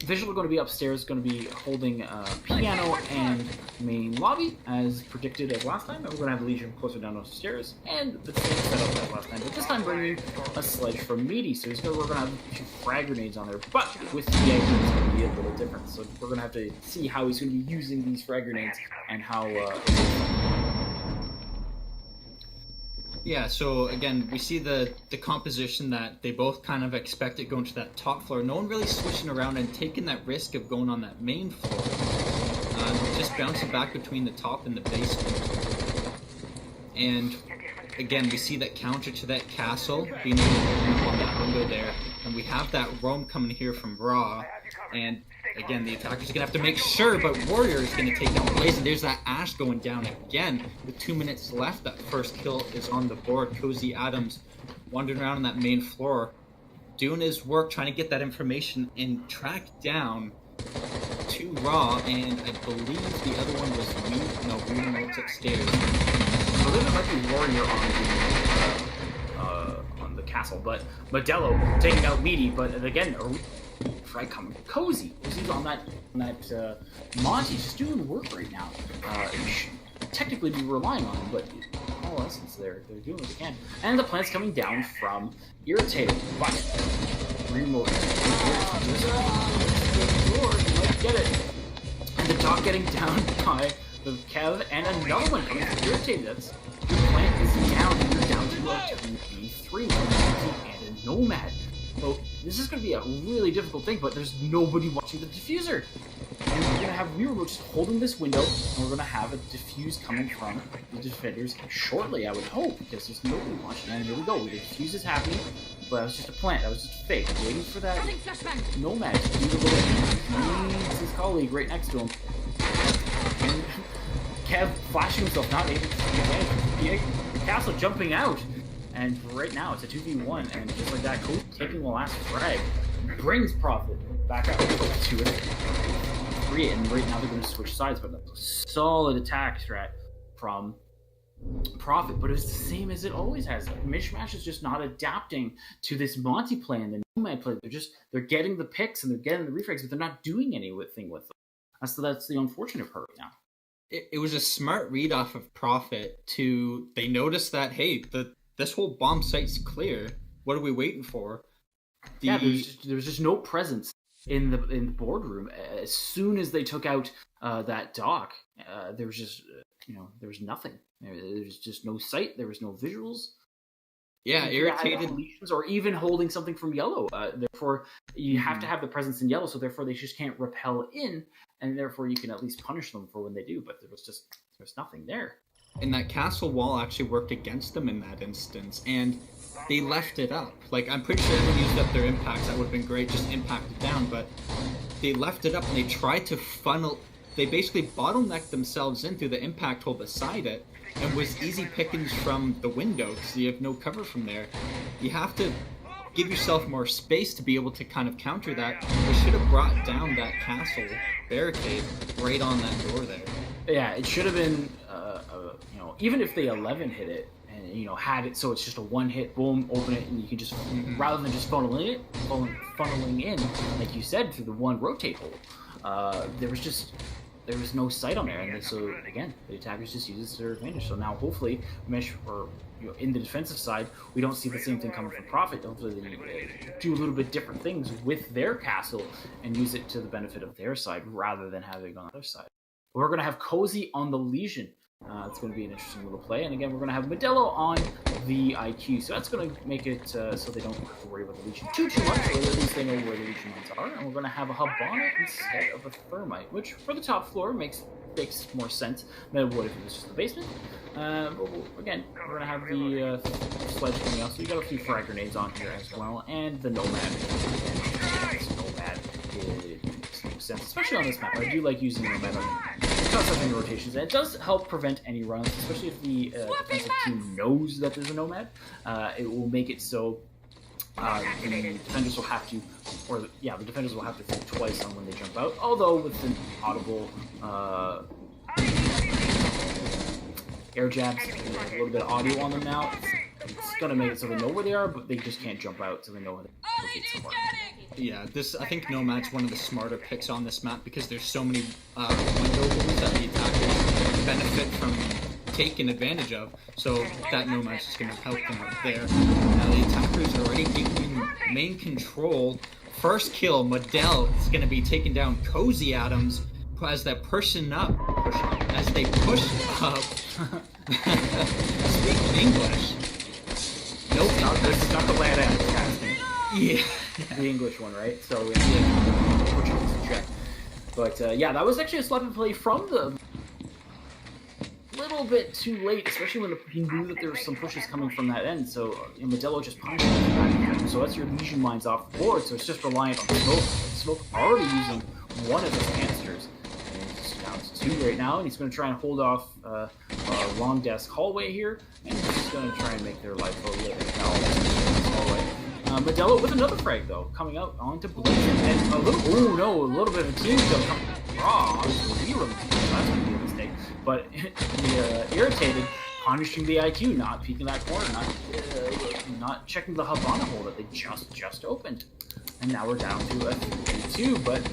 [SPEAKER 3] Visual are going to be upstairs, going to be holding piano and main lobby, as predicted as last time. And we're going to have Legion closer down those stairs, and the same setup as last time, but this time bringing a sledge from Meaty. So we're going to have 2 frag grenades on there, but with the egg, it's going to be a little different. So we're going to have to see how he's going to be using these frag grenades and how...
[SPEAKER 2] Yeah, so again, we see the composition that they both kind of expected going to that top floor. No one really switching around and taking that risk of going on that main floor. Just bouncing back between the top and the basement. And again, we see that counter to that castle being able to open up on that window there. And we have that roam coming here from Raw. And again, the attackers are going to have to make sure, but Warrior is going to take down Blaze, and there's that Ashe going down again. With 2 minutes left, that first kill is on the board. Cozy Adams wandering around on that main floor, doing his work, trying to get that information and track down to Raw, and I believe the other one was Reed was upstairs.
[SPEAKER 3] I believe it might be Warrior on the castle, but Modelo taking out Meaty, but again, frag coming Cozy. He's on that Monty's just doing work right now. You should technically be relying on him, but in all essence, they're doing what they can. And the plant's coming down from Irritated, but remote. Get it. And the dog getting down by the Kev, and another one coming from Irritated. That's the plant is down, and you're down to a 2v3 and a Nomad. So this is going to be a really difficult thing, but there's nobody watching the diffuser. And we're going to have Remote just holding this window, and we're going to have a diffuse coming from the defenders shortly, I would hope, because there's nobody watching. And here we go. The diffuse is happening, but that was just a plant. That was just fake. Waiting for that Nomad to do the little needs his colleague right next to him. And Kev flashing himself, not able to take advantage. The castle jumping out. And right now, it's a 2v1, and just like that, Coach taking the last frag brings Prophet back out to it. free it, and right now they're going to switch sides, but that's a solid attack strat from Prophet, but it's the same as it always has. MishMash is just not adapting to this Monty play and the Nomad play. They're getting the picks and they're getting the refrags, but they're not doing anything with them. That's the unfortunate part right now.
[SPEAKER 2] It was a smart read off of Prophet they noticed that, hey, this whole bomb site's clear. What are we waiting for?
[SPEAKER 3] There was just no presence in the boardroom. As soon as they took out that dock, there was just there was nothing. There was just no sight. There was no visuals.
[SPEAKER 2] Yeah, irritated
[SPEAKER 3] lesions, or even holding something from yellow. Therefore, you have to have the presence in yellow. So therefore, they just can't repel in, and therefore you can at least punish them for when they do. But there's nothing there.
[SPEAKER 2] And that castle wall actually worked against them in that instance, and they left it up. Like, I'm pretty sure they used up their impacts. That would have been great, just impact it down. But they left it up, and they tried to funnel. They basically bottlenecked themselves in through the impact hole beside it, and was easy pickings from the window because you have no cover from there. You have to give yourself more space to be able to kind of counter that. They should have brought down that castle barricade right on that door there.
[SPEAKER 3] Yeah, it should have been, even if they 11 hit it and had it so it's just a one hit, boom, open it, and you can just rather than just funneling in, like you said, through the one rotate hole. There was no sight on there, and so again, the attackers just use it to their advantage. So now, hopefully, Mish, or in the defensive side, we don't see the same thing coming from Prophet. Hopefully, they do a little bit different things with their castle and use it to the benefit of their side rather than having it on the other side. We're going to have Cozy on the Legion. It's going to be an interesting little play, and again, we're going to have Modelo on the IQ, so that's going to make it so they don't have to worry about the Legion too much, or at least they know where the Legion ones are. And we're going to have a Habana instead of a Thermite, which for the top floor makes more sense than it would if it was just the basement. But again, we're going to have the sledge coming out, so you got a few frag grenades on here as well, and the Nomad. Nomad makes no sense, especially on this map. I do like using Nomad on any rotations, and it does help prevent any runs, especially if the defensive team knows that there's a Nomad. It will make it so the defenders will have to, the defenders will have to think twice on when they jump out. Although with the audible air jabs, a little bit of audio on them now, it's gonna make it so they know where they are, but they just can't jump out, so they know where they're located somewhere.
[SPEAKER 2] Yeah, I think Nomad's one of the smarter picks on this map because there's so many window holes that the attackers benefit from taking advantage of. So that Nomad's just going to help them out there. Now the attackers are already gaining main control. First kill, Modell is going to be taking down Cozy Adams as they push up. Speak English. Nope,
[SPEAKER 3] not the land out casting.
[SPEAKER 2] Yeah.
[SPEAKER 3] The English one, right? So we have to check. But that was actually a slap and play from the little bit too late, especially when he knew that there were some pushes coming from that end. So Modelo just punished him. So that's your Legion mines off the board. So it's just reliant on Smoke. Smoke already using one of his canisters. And he's down to 2 right now, and he's going to try and hold off a long desk hallway here, and he's just going to try and make their life a little hallway. Modelo with another frag though, coming out onto Blaze, and a little bit of a team kill coming. That's gonna be a mistake. But he irritated, punishing the IQ, not peeking that corner, not checking the Habana hole that they just opened. And now we're down to a 3-2, but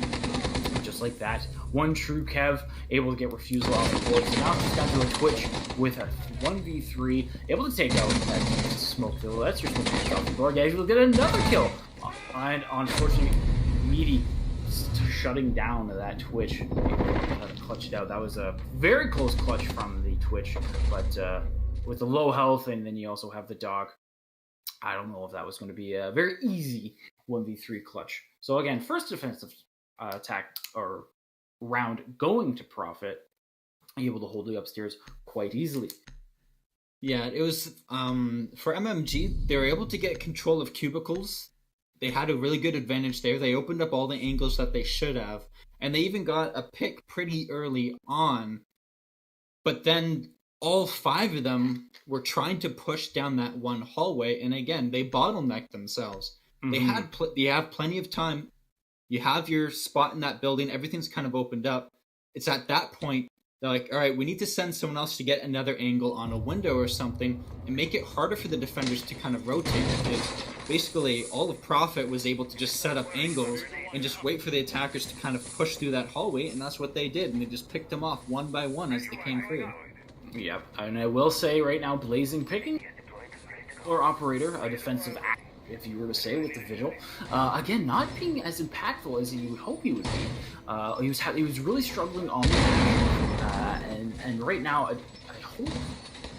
[SPEAKER 3] just like that, one true Kev able to get refusal off the board. So now he's down to a Twitch with a 1v3, able to take out that smoke fill. That's your smoke fill off the board. Guys, we'll get another kill. And unfortunately, Meaty shutting down that Twitch. Clutch it out. That was a very close clutch from the Twitch, but with the low health, and then you also have the dog. I don't know if that was going to be a very easy 1v3 clutch. So again, first defensive attack or round going to Prophet, able to hold the upstairs quite easily.
[SPEAKER 2] Yeah, it was for MMG, they were able to get control of cubicles. They had a really good advantage there. They opened up all the angles that they should have, and they even got a pick pretty early on. But then all 5 of them were trying to push down that one hallway, and again, they bottlenecked themselves. Mm-hmm. They have plenty of time You have your spot in that building. Everything's kind of opened up. It's at that point they're like, all right, we need to send someone else to get another angle on a window or something and make it harder for the defenders to kind of rotate. Because basically, all of Profit was able to just set up angles and just wait for the attackers to kind of push through that hallway, and that's what they did. And they just picked them off one by one as they came through.
[SPEAKER 3] Yep, and I will say right now, Blazing picking or operator, a defensive act, if you were to say, with the Vigil. Again, not being as impactful as you would hope he would be. He was really struggling on the dash, and right now, I hope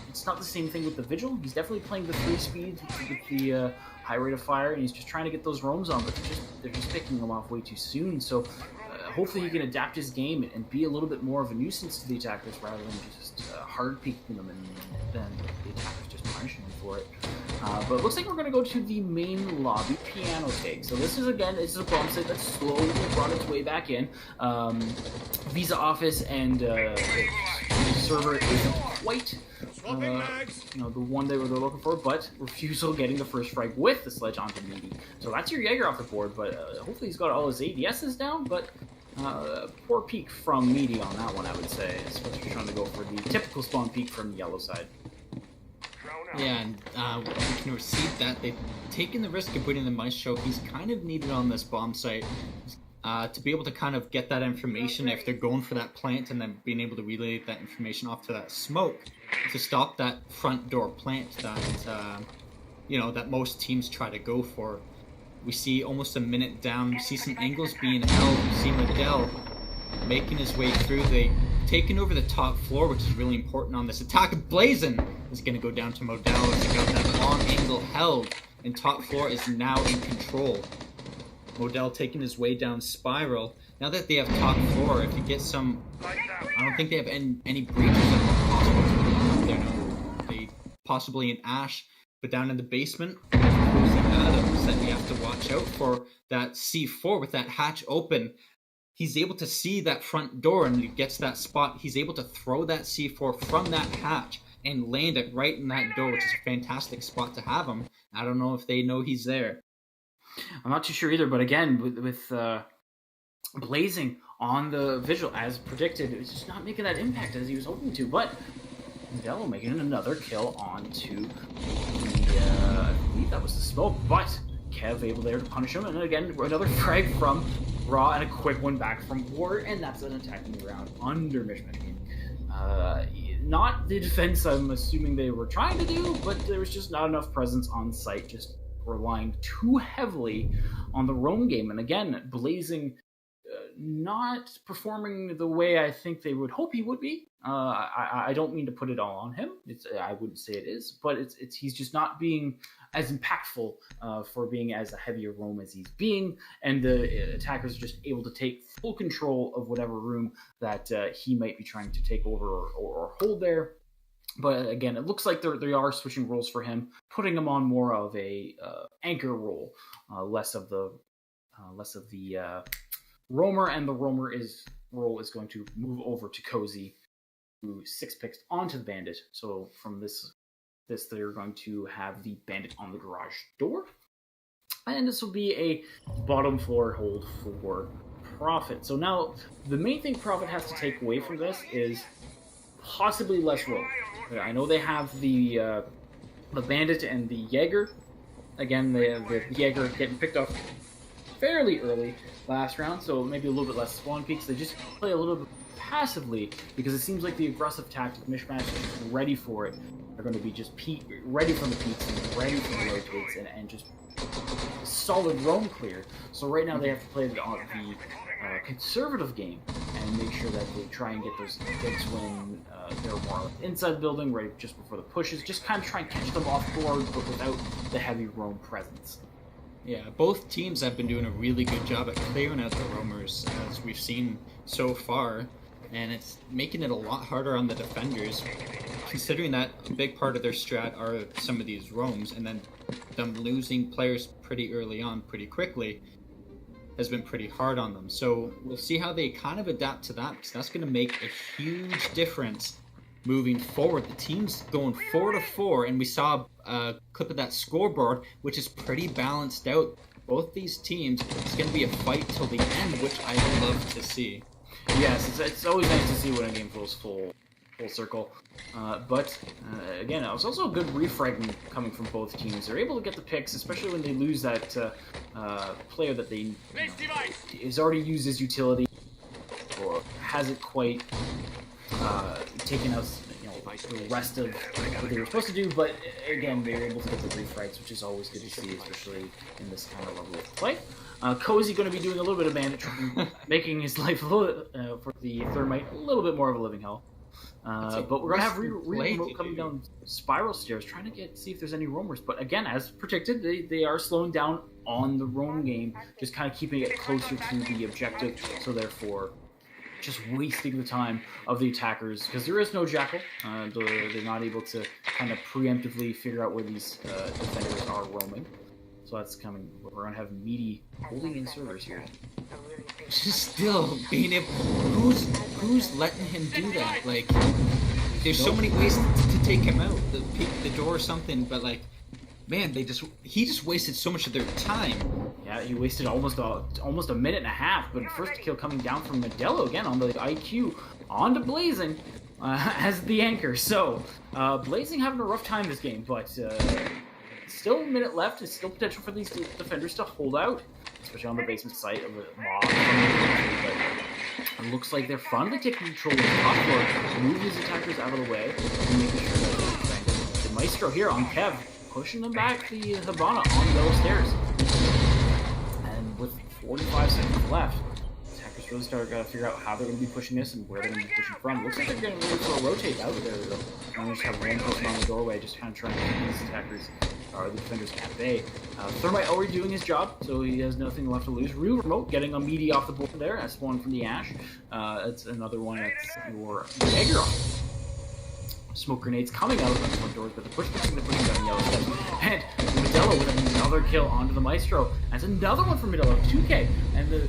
[SPEAKER 3] it's not the same thing with the Vigil. He's definitely playing the 3 speeds with the high rate of fire, and he's just trying to get those roams on, but they're just picking him off way too soon. So hopefully he can adapt his game and be a little bit more of a nuisance to the attackers rather than just hard peeking them and then the attackers just punishing him for it. But it looks like we're going to go to the main lobby piano take. So this is a bomb site that's slowly brought its way back in. Visa office and the server isn't quite the one they were looking for, but Refusal getting the first frag with the sledge onto Meaty. So that's your Jaeger off the board, but hopefully he's got all his ADSs down, but poor peek from Meaty on that one, I would say, especially trying to go for the typical spawn peek from the yellow side.
[SPEAKER 2] Yeah, and we can receive that. They've taken the risk of putting the mice choke. He's kind of needed on this bomb site to be able to kind of get that information if they're going for that plant, and then being able to relay that information off to that smoke to stop that front door plant that that most teams try to go for. We see almost a minute down. We see some angles being held. We see Modell making his way through. They taking over the top floor, which is really important on this attack. Blazin is going to go down to Modell as he got that long angle held, and top floor is now in control. Modell taking his way down Spiral. Now that they have top floor, if you get some, I don't think they have any breaches that are possible to be there. No, they possibly an Ash, but down in the basement, Adams that you have to watch out for. That C4 with that hatch open, he's able to see that front door, and he gets that spot. He's able to throw that C4 from that hatch and land it right in that door, which is a fantastic spot to have him. I don't know if they know he's there.
[SPEAKER 3] I'm not too sure either, but again, with Blazing on the Vigil, as predicted, it was just not making that impact as he was hoping to, but Modell making another kill onto the, I believe that was the smoke, but Kev able there to punish him, and again, another frag from Raw and a quick one back from Ward, and that's an attacking round under MishMash. Not the defense I'm assuming they were trying to do, but there was just not enough presence on site, just relying too heavily on the roam game. And again, Blazing not performing the way I think they would hope he would be. I don't mean to put it all on him. I wouldn't say it is, but he's just not being as impactful for being as a heavier roam as he's being, and the attackers are just able to take full control of whatever room that he might be trying to take over or hold there. But again, it looks like they are switching roles for him, putting him on more of a anchor role, less of the roamer, and the roamer role is going to move over to Cozy, who 6 picks onto the bandit. So from this they're going to have the bandit on the garage door, and this will be a bottom floor hold for Profit. So now the main thing Profit has to take away from this is possibly less roam. I know they have the bandit and the Jaeger. Again, the Jaeger getting picked up fairly early last round, so maybe a little bit less spawn peaks. They just play a little bit passively because it seems like the aggressive tactic MishMash is ready for it. They're going to be just ready from the peaks and ready from the rotates and just solid roam clear. So right now they have to play the conservative game and make sure that they try and get those hits when they're more inside the building, right just before the pushes. Just kind of try and catch them off guard, but without the heavy roam presence.
[SPEAKER 2] Yeah, both teams have been doing a really good job at clearing out the roamers, as we've seen so far, and it's making it a lot harder on the defenders, considering that a big part of their strat are some of these roams, and then them losing players pretty early on, pretty quickly, has been pretty hard on them. So we'll see how they kind of adapt to that, because that's going to make a huge difference moving forward. The team's going 4-4, and we saw a clip of that scoreboard, which is pretty balanced out. both these teams, it's going to be a fight till the end, which I love to see.
[SPEAKER 3] Yes, it's always nice to see when a game goes full circle. But again, it was also a good refragging coming from both teams. They're able to get the picks, especially when they lose that player that they is already used as utility or hasn't quite taken out the rest of what they were supposed to do. But again, they were able to get the refrags, which is always good to see, especially in this kind of level of play. Cozy going to be doing a little bit of bandit tricking, making his life a little for the Thermite a little bit more of a living hell. But we're going to have remote coming down spiral stairs, trying to see if there's any roamers. But again, as predicted, they are slowing down on the roam game, just kind of keeping it closer to the objective. So therefore, just wasting the time of the attackers, because there is no Jackal. They're not able to kind of preemptively figure out where these defenders are roaming. So that's coming. We're going to have Meaty holding in servers here.
[SPEAKER 2] Just still being able... Who's letting him do that? Like, there's so many ways to take him out. The door or something, but like, man, he just wasted so much of their time.
[SPEAKER 3] Yeah, he wasted almost a minute and a half, but first kill coming down from Modelo again on the IQ onto Blazing as the anchor. So, Blazing having a rough time this game, but still a minute left. There's still potential for these defenders to hold out, especially on the basement site of the mob. But it looks like they're finally taking control of the top floor, move these attackers out of the way, and making sure that the Maestro here on Kev, pushing them back the Habana on the yellow stairs. And with 45 seconds left, attackers really start to figure out how they're going to be pushing this and where they're going to be pushing from. Looks like they're going to really rotate out of there, though. And just have one person on the doorway, just kind of trying to keep these attackers or the defenders at bay. Thermite already doing his job, so he has nothing left to lose. Real Remote getting a Meaty off the board there. That's one from the Ash. That's another one. That's your Egger. Smoke grenades coming out of the front doors, but the pushing down yellow steps. And Modelo with another kill onto the Maestro. That's another one from Modelo, 2K. And the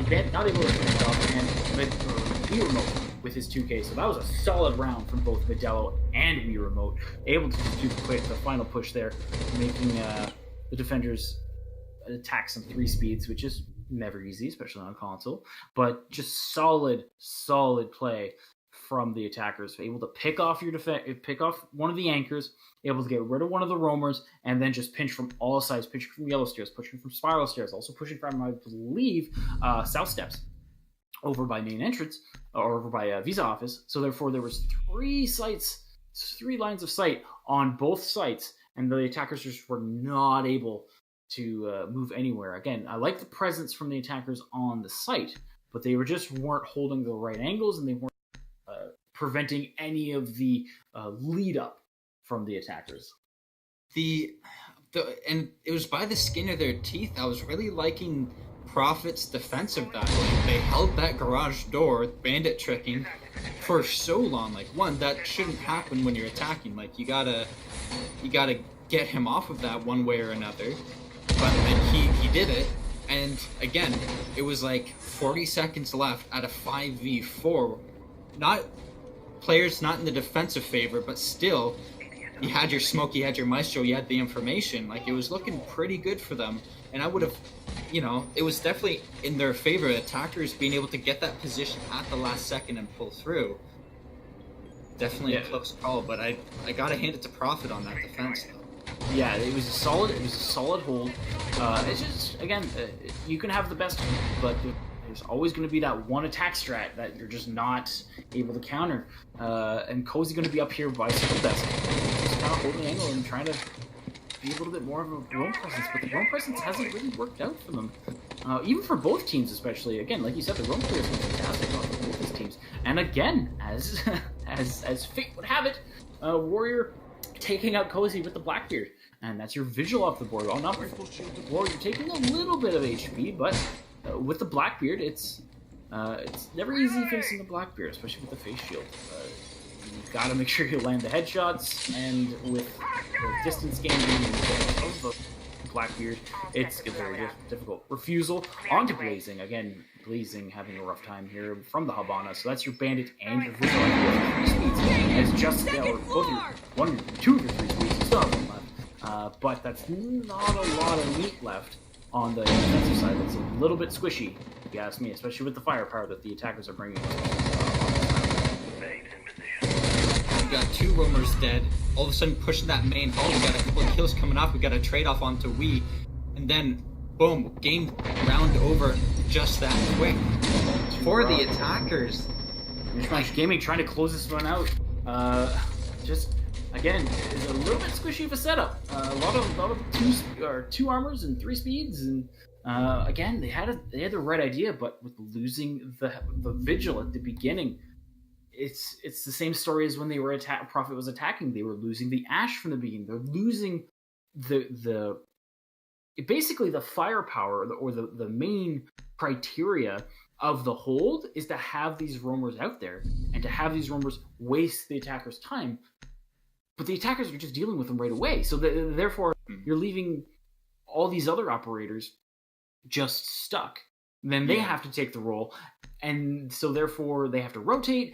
[SPEAKER 3] Bandit not able to finish it off, and Real Remote with his 2K. So that was a solid round from both Modelo and Wii Remote. Able to do the final push there, making the defenders attack some 3 speeds, which is never easy, especially on console. But just solid play from the attackers, able to pick off one of the anchors, able to get rid of one of the roamers, and then just pinch from all sides, pinching from yellow stairs, pushing from spiral stairs, also pushing from, I believe, south steps over by main entrance, or over by visa office. So therefore there was 3 lines of sight on both sites, and the attackers just were not able to move anywhere. Again, I like the presence from the attackers on the site, but they weren't holding the right angles, and they weren't preventing any of the lead up from the attackers.
[SPEAKER 2] And it was by the skin of their teeth. I was really liking Prophet's defense of that. Like, they held that garage door, bandit tricking, for so long. Like, one, that shouldn't happen when you're attacking. Like, you gotta get him off of that one way or another. But then he did it. And again, it was like 40 seconds left at a 5v4. Players not in the defensive favor, but still, you had your smoke, you had your Maestro, you had the information. Like, it was looking pretty good for them. And I would have, it was definitely in their favor, attackers being able to get that position at the last second and pull through. Definitely a close call, but I gotta hand it to Prophet on that defense, though.
[SPEAKER 3] Yeah, it was a solid hold. It's just, again, you can have the best, but there's always going to be that one attack strat that you're just not able to counter. And Cozy going to be up here by single desk, just kind of holding the angle and trying to be a little bit more of a roam presence, but the roam presence hasn't really worked out for them. Even for both teams, especially. Again, like you said, the roam clear has been fantastic on both these teams. And again, as fate would have it, Warrior taking out Cozy with the Blackbeard. And that's your visual off the board. Well, not Warrior taking a little bit of HP, but with the Blackbeard, it's never easy facing the Blackbeard, especially with the face shield. You gotta make sure you land the headshots, and with the distance gain of the Blackbeard, it's very difficult. Refusal onto Blazing. Again, Blazing having a rough time here from the Habana. So that's your Bandit and your Visual with 3 speeds. As just or both your 2 of your 3 speeds, you still have 1 left. But that's not a lot of meat left on the defensive side that's a little bit squishy, if you ask me, especially with the firepower that the attackers are bringing.
[SPEAKER 2] We got 2 roamers dead. All of a sudden, pushing that main hall. We got a couple of kills coming off. We got a trade off onto Wii, and then boom, game round over just that quick for the attackers.
[SPEAKER 3] MishMash Gaming trying to close this one out. Just again, it's a little bit squishy of a setup. A lot of two armors and 3 speeds, and again, they had the right idea, but with losing the vigil at the beginning, it's the same story as when they were Prophet was attacking. They were losing the Ash from the beginning. They're losing basically the firepower or the main criteria of the hold is to have these roamers out there and to have these roamers waste the attackers' time. But the attackers are just dealing with them right away. So therefore, you're leaving all these other operators just stuck. Then they have to take the role. And so therefore, they have to rotating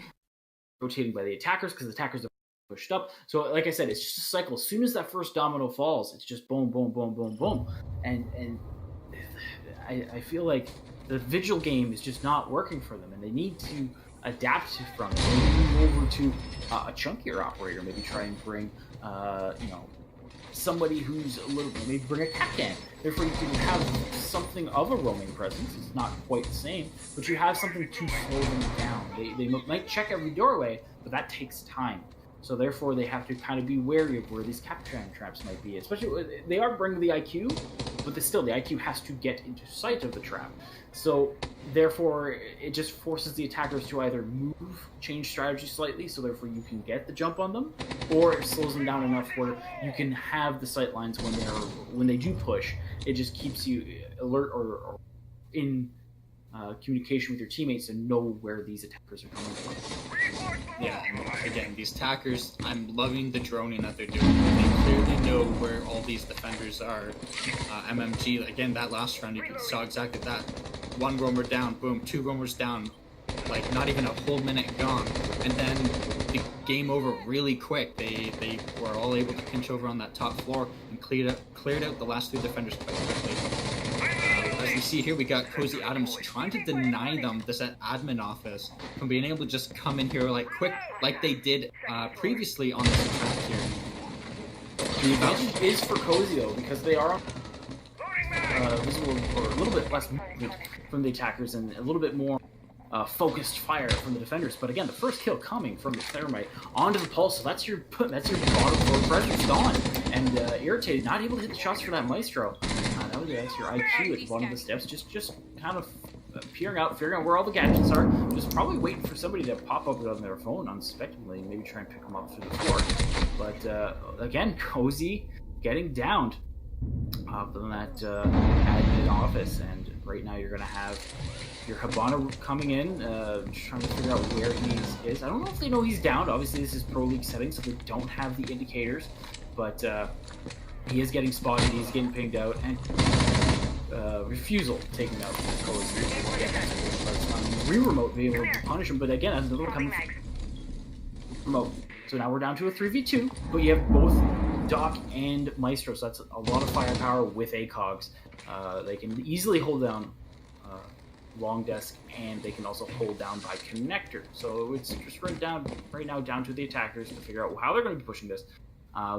[SPEAKER 3] by the attackers because the attackers are pushed up. So like I said, it's just a cycle. As soon as that first domino falls, it's just boom, boom, boom, boom, boom. And I feel like the vigil game is just not working for them, and they need to adapt from it. Maybe move over to a chunkier operator. Maybe try and bring, somebody who's a little. Maybe bring a captain. Therefore, you can have something of a roaming presence. It's not quite the same, but you have something to slow them down. They might check every doorway, but that takes time. So therefore, they have to kind of be wary of where these capturing traps might be. Especially, they are bringing the IQ, but still, the IQ has to get into sight of the trap. So therefore, it just forces the attackers to either change strategy slightly, so therefore you can get the jump on them, or it slows them down enough where you can have the sight lines when they do push. It just keeps you alert or in communication with your teammates and know where these attackers are coming from.
[SPEAKER 2] Yeah, and again, these attackers, I'm loving the droning that they're doing. They clearly know where all these defenders are. MMG, again, that last round, you saw exactly that. 1 roamer down, boom, 2 roamers down, like not even a whole minute gone. And then the game over really quick. They were all able to pinch over on that top floor and cleared out the last 2 defenders quite quickly. As you see here, we got Cozy Adams trying to deny them this admin office from being able to just come in here like quick, like they did previously on this attack here.
[SPEAKER 3] The advantage is for Cozy though, because they are visible or a little bit less movement from the attackers and a little bit more focused fire from the defenders. But again, the first kill coming from the Thermite onto the Pulse, so that's your bottom floor presence gone. And Irritated, not able to hit the shots for that Maestro. That's your IQ at the bottom of the steps, just kind of figuring out where all the gadgets are, just probably waiting for somebody to pop up on their phone unsuspectingly, and maybe try and pick them up through the floor. But again, Cozy getting downed up in that admin office, and right now you're going to have your Habana coming in, trying to figure out where he is. I don't know if they know he's downed. Obviously, this is Pro League settings, so they don't have the indicators, but he is getting spotted, he's getting pinged out, and Refusal taking out Cozy. Re-remote being able to punish him, but again, another one coming from remote. So now we're down to a 3v2, but you have both Doc and Maestro, so that's a lot of firepower with ACOGs. They can easily hold down Long Desk, and they can also hold down by Connector. So it's just right now down to the attackers to figure out how they're going to be pushing this.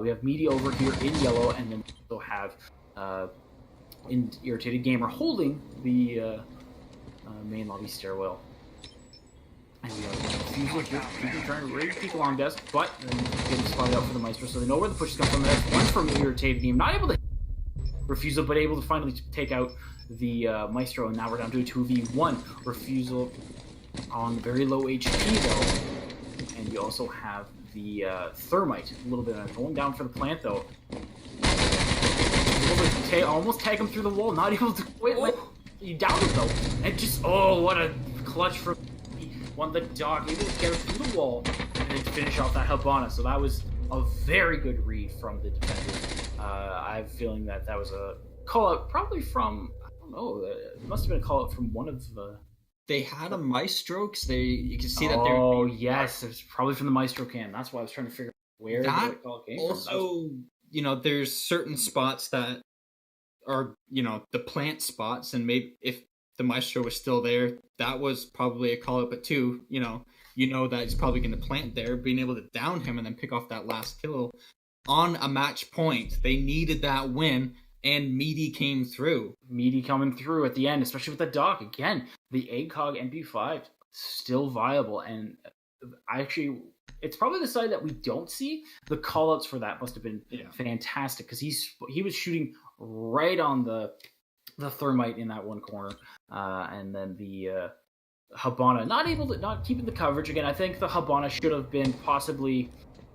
[SPEAKER 3] We have Media over here in yellow, and then we also have Irritated Gamer holding the main lobby stairwell. And we have Refusal here, trying to raise peek along desk, but then getting spotted out for the Maestro, so they know where the push is coming from. That's one from Irritated Gamer, not able to Refusal, but able to finally take out the Maestro, and now we're down to a 2v1. Refusal on very low HP though, and you also have the Thermite a little bit going down for the plant though. Almost tag him through the wall, not able to wait. He downed him though, and just what a clutch from one the Dog, able to get him through the wall and then finish off that Habana. So that was a very good read from the defenders. I have a feeling that was a call out, probably from, I don't know, it must have been a call out from one of the.
[SPEAKER 2] They had a Maestro, because you can see that they're.
[SPEAKER 3] Oh yes, it was probably from the Maestro cam. That's why I was trying to figure out where
[SPEAKER 2] that
[SPEAKER 3] the call came
[SPEAKER 2] also,
[SPEAKER 3] from.
[SPEAKER 2] there's certain spots that or the plant spots, and maybe if the Maestro was still there, that was probably a call out. But two, that he's probably going to plant there, being able to down him and then pick off that last kill on a match point. They needed that win, and Meaty came through.
[SPEAKER 3] Meaty coming through at the end, especially with the Doc. Again, the ACOG MP5 still viable, and it's probably the side that we don't see. The callouts for that must have been fantastic, because he was shooting right on the thermite in that one corner, and then the Habana not keeping the coverage. Again, I think the Habana should have been possibly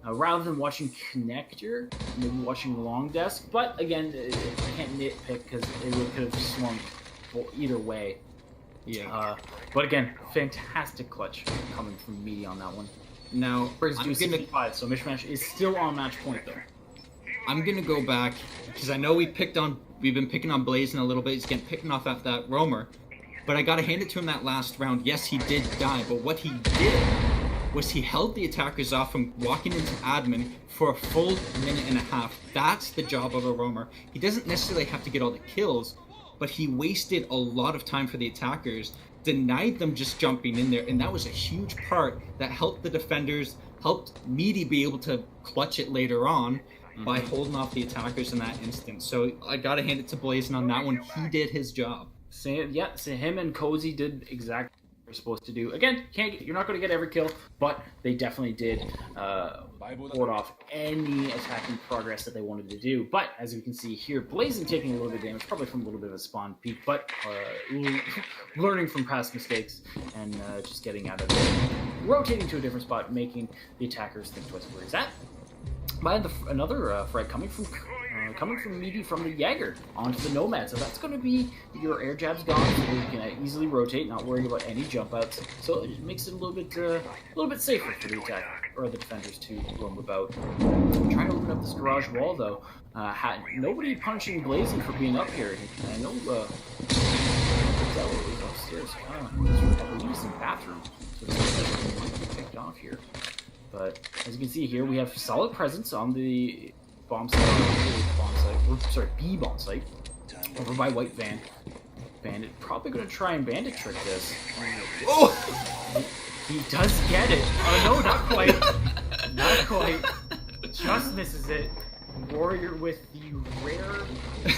[SPEAKER 3] rather than watching connector, maybe watching long desk. But again, I can't nitpick because it really could have swung either way.
[SPEAKER 2] Yeah.
[SPEAKER 3] But again, fantastic clutch coming from Meaty on that one.
[SPEAKER 2] Now,
[SPEAKER 3] brings to 65, so MishMash is still on match point though.
[SPEAKER 2] I'm gonna go back because I know we've been picking on Blazing a little bit. He's getting picked off at that roamer, but I gotta hand it to him that last round. Yes, he did die, but what he did was he held the attackers off from walking into admin for a full minute and a half. That's the job of a roamer. He doesn't necessarily have to get all the kills, but he wasted a lot of time for the attackers, denied them just jumping in there, and that was a huge part that helped the defenders, helped Meaty be able to clutch it later on by holding off the attackers in that instance. So I gotta hand it to Blazin on that one. He did his job.
[SPEAKER 3] So him and Cozy did exactly what they're supposed to do. Again, you're not going to get every kill, but they definitely did ward off any attacking progress that they wanted to do. But as we can see here, Blazin taking a little bit of damage, probably from a little bit of a spawn peak, but learning from past mistakes and just getting out of it, rotating to a different spot, making the attackers think twice where he's at. By another frag coming from Meaty from the Jaeger onto the Nomad. So that's going to be your air jabs gone, so you can easily rotate, not worrying about any jump outs. So it makes it a little bit safer for the attack or the defenders to roam about. Trying to open up this garage wall though. Nobody punching Blazing for being up here. I know Dello is upstairs. I believe he's in the bathroom, so it's might be picked off here. But as you can see here, we have solid presence on the B-bomb site, over by White Van. Bandit probably going to try and bandit trick this.
[SPEAKER 2] Oh!
[SPEAKER 3] He does get it. Oh no, not quite. Not quite. Just misses it. Warrior with the rare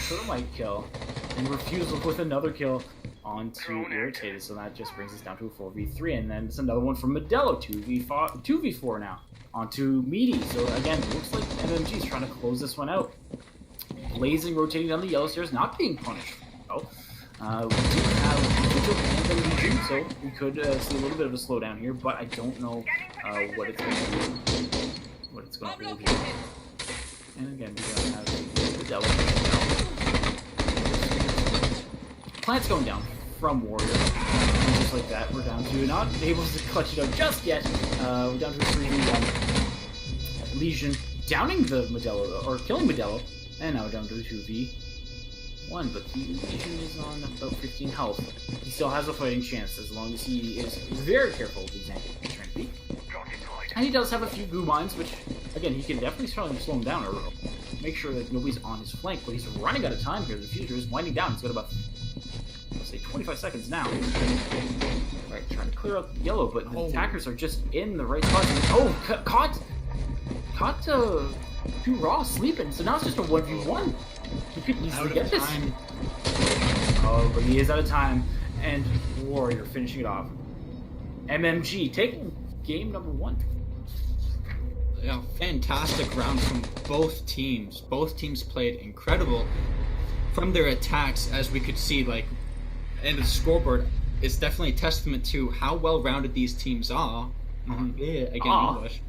[SPEAKER 3] thermite kill, and Refusal with another kill onto Irritated, so that just brings us down to a 4v3, and then it's another one from Modelo, 2v4 now, onto Meaty. So again, it looks like MMG is trying to close this one out. Blazing rotating down the yellow stairs, not being punished. We do have MMG, so we could see a little bit of a slowdown here, but I don't know what it's going to do. What it's going to really do. And again, we're going to have Modelo. Plant's going down from Warrior. And just like that, we're down to not able to clutch it out just yet. We're down to a 3v1. Legion downing the Modelo, or killing Modelo. And now we're down to a 2v1. But the Legion is on about 15 health. He still has a fighting chance as long as he is very careful with these trying to beat. And he does have a few goo mines, which, again, he can definitely try and slow him down or make sure that nobody's on his flank. But he's running out of time here. The future is winding down. He's got about, let's say, 25 seconds now. Right, trying to clear out the yellow, but the attackers are just in the right spot. Oh, caught too raw sleeping. So now it's just a 1v1. He could easily get this. Oh, but he is out of time. And Warrior finishing it off. MMG taking game number 1.
[SPEAKER 2] Yeah, fantastic round from both teams. Both teams played incredible from their attacks, as we could see. And the scoreboard is definitely a testament to how well-rounded these teams are. Yeah, again, English.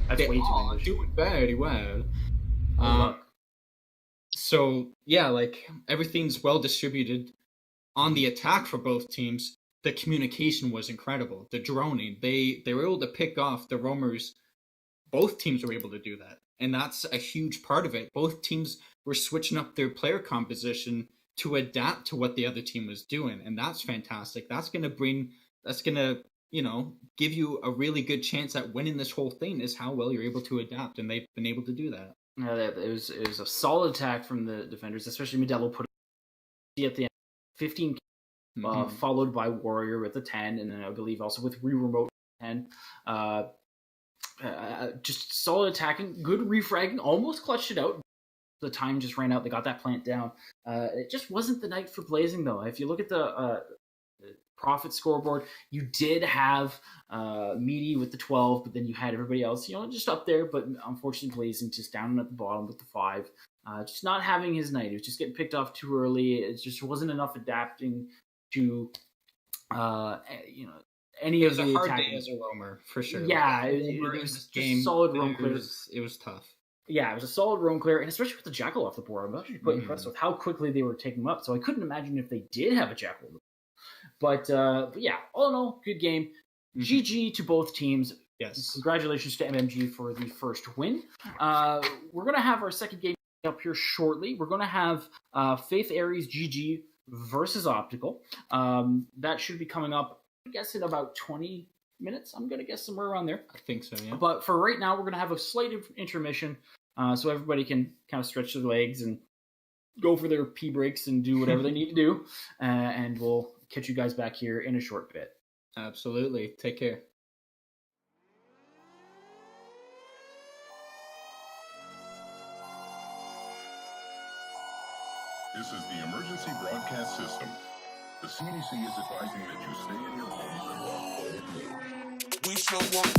[SPEAKER 3] That's way too English.
[SPEAKER 2] Doing very well. So yeah, everything's well distributed on the attack for both teams. The communication was incredible. The droning, they were able to pick off the roamers. Both teams were able to do that, and that's a huge part of it. Both teams were switching up their player composition to adapt to what the other team was doing, and that's fantastic. That's gonna give you a really good chance at winning this whole thing, is how well you're able to adapt, and they've been able to do that.
[SPEAKER 3] It was a solid attack from the defenders, especially Modelo put it at the end, 15, followed by Warrior with a 10, and then I believe also with remote 10. Just solid attacking, good refragging, almost clutched it out. The time just ran out. They got that plant down. It just wasn't the night for Blazing, though. If you look at the profit scoreboard, you did have Meaty with the 12, but then you had everybody else, just up there. But unfortunately, Blazing just down at the bottom with the 5. Just not having his night. He was just getting picked off too early. It just wasn't enough adapting to, any of the attacking. It was a hard day
[SPEAKER 2] as a roamer, for sure.
[SPEAKER 3] Yeah, it was just solid roam clear.
[SPEAKER 2] It was tough.
[SPEAKER 3] Yeah, it was a solid roam clear, and especially with the Jackal off the board. I'm actually quite impressed with how quickly they were taking him up. So I couldn't imagine if they did have a Jackal. But yeah, all in all, good game. GG to both teams.
[SPEAKER 2] Yes.
[SPEAKER 3] Congratulations to MMG for the first win. We're going to have our second game up here shortly. We're going to have Faith Aries GG versus Optical. That should be coming up, I guess, in about 20 minutes. I'm going to guess somewhere around there.
[SPEAKER 2] I think so, yeah.
[SPEAKER 3] But for right now, we're going to have a slight intermission so everybody can kind of stretch their legs and go for their pee breaks and do whatever they need to do. And we'll catch you guys back here in a short bit.
[SPEAKER 2] Absolutely. Take care.
[SPEAKER 1] This is the emergency broadcast system. The CDC is advising that you stay in your homes and walk. We shall walk.